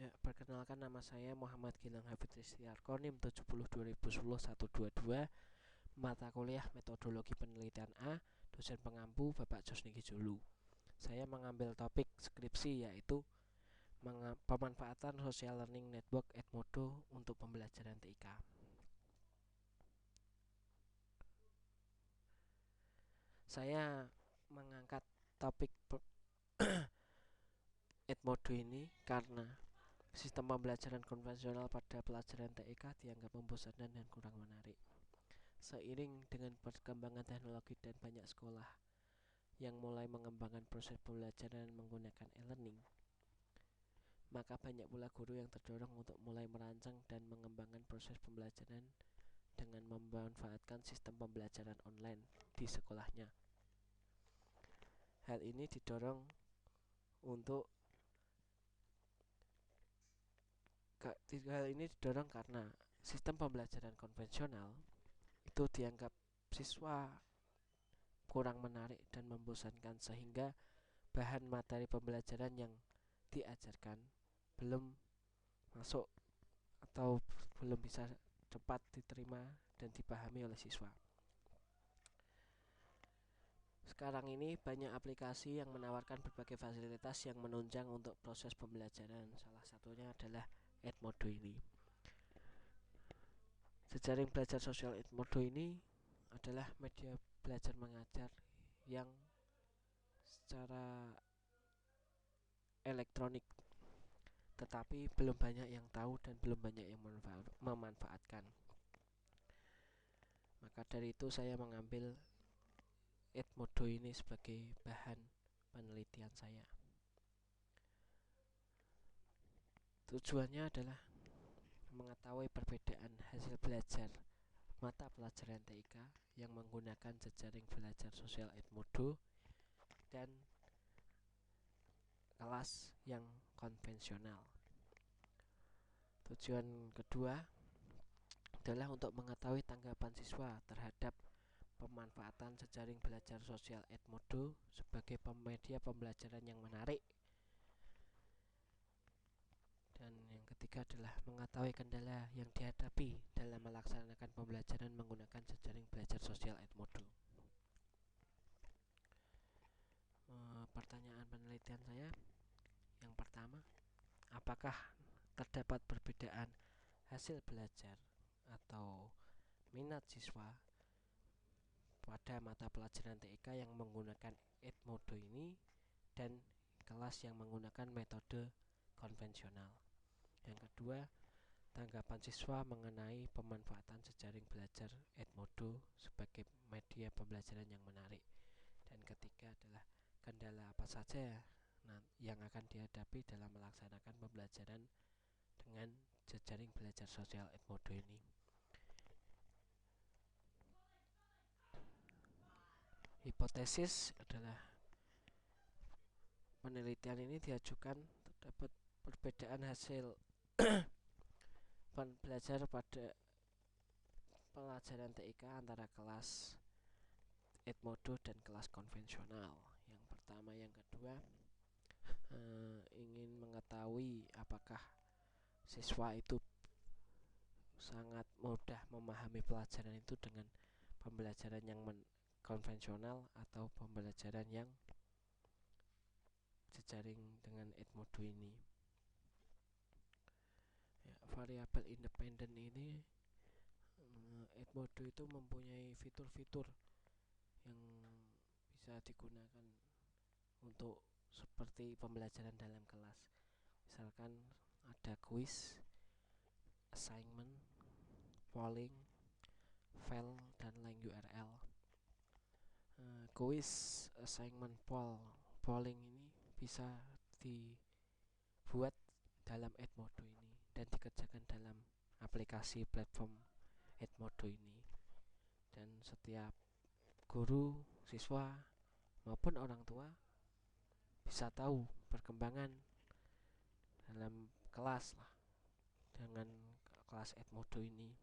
Ya, perkenalkan nama saya Muhammad Gilang Hafid Istiarko, NIM 70 2010 122, mata kuliah Metodologi Penelitian A, dosen pengampu Bapak Josniki Julu. Saya mengambil topik skripsi yaitu pemanfaatan Social Learning Network Edmodo untuk pembelajaran TIK. Saya mengangkat topik Edmodo ini karena sistem pembelajaran konvensional pada pelajaran TIK dianggap membosankan dan kurang menarik. Seiring dengan perkembangan teknologi dan banyak sekolah yang mulai mengembangkan proses pembelajaran menggunakan e-learning, maka banyak pula guru yang terdorong untuk mulai merancang dan mengembangkan proses pembelajaran dengan memanfaatkan sistem pembelajaran online di sekolahnya. Hal ini didorong karena sistem pembelajaran konvensional itu dianggap siswa kurang menarik dan membosankan, sehingga bahan materi pembelajaran yang diajarkan belum masuk atau belum bisa cepat diterima dan dipahami oleh siswa. Sekarang ini banyak aplikasi yang menawarkan berbagai fasilitas yang menunjang untuk proses pembelajaran. Salah satunya adalah Edmodo ini. Jejaring belajar sosial Edmodo ini adalah media belajar mengajar yang secara elektronik, tetapi belum banyak yang tahu dan belum banyak yang memanfaatkan. Maka dari itu saya mengambil Edmodo ini sebagai bahan penelitian saya. Tujuannya adalah mengetahui perbedaan hasil belajar mata pelajaran TIK yang menggunakan jejaring belajar sosial Edmodo dan kelas yang konvensional. Tujuan kedua adalah untuk mengetahui tanggapan siswa terhadap pemanfaatan jejaring belajar sosial Edmodo sebagai media pembelajaran yang menarik. Dan yang ketiga adalah mengetahui kendala yang dihadapi dalam melaksanakan pembelajaran menggunakan jejaring belajar sosial Edmodo. Pertanyaan penelitian saya yang pertama, apakah terdapat perbedaan hasil belajar atau minat siswa pada mata pelajaran TIK yang menggunakan Edmodo ini dan kelas yang menggunakan metode konvensional? Yang kedua, tanggapan siswa mengenai pemanfaatan jejaring belajar Edmodo sebagai media pembelajaran yang menarik. Dan ketiga adalah kendala apa saja yang akan dihadapi dalam melaksanakan pembelajaran dengan jejaring belajar sosial Edmodo ini. Hipotesis adalah penelitian ini diajukan terdapat perbedaan hasil belajar pada pelajaran TIK antara kelas Edmodo dan kelas konvensional. Yang pertama, yang kedua, ingin mengetahui apakah siswa itu sangat mudah memahami pelajaran itu dengan pembelajaran yang konvensional atau pembelajaran yang jejaring dengan Edmodo ini. Ya, variabel independen ini, Edmodo itu mempunyai fitur-fitur yang bisa digunakan untuk seperti pembelajaran dalam kelas. Misalkan ada quiz, assignment, polling, file, dan link URL. Quiz, assignment, polling ini bisa dibuat dalam Edmodo ini dan dikerjakan dalam aplikasi platform Edmodo ini. Dan setiap guru, siswa, maupun orang tua bisa tahu perkembangan dalam kelas dengan kelas Edmodo ini.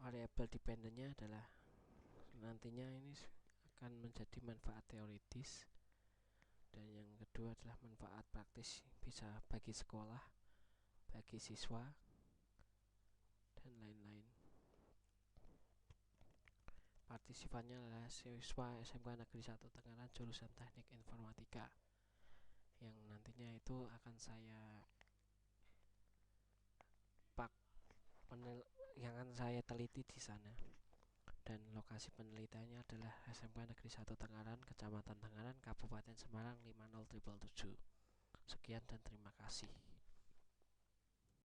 Variabel dependennya adalah nantinya ini akan menjadi manfaat teoritis Dan yang kedua adalah manfaat praktis bisa bagi sekolah, bagi siswa, dan lain-lain. Partisipannya adalah siswa SMK Negeri 1 Tangerang jurusan Teknik Informatika, yang nantinya itu akan saya yang akan saya teliti di sana. Dan lokasi penelitiannya adalah SMK Negeri 1 Tangerang, Kecamatan Tangerang, Kabupaten Semarang 50777. Sekian dan terima kasih.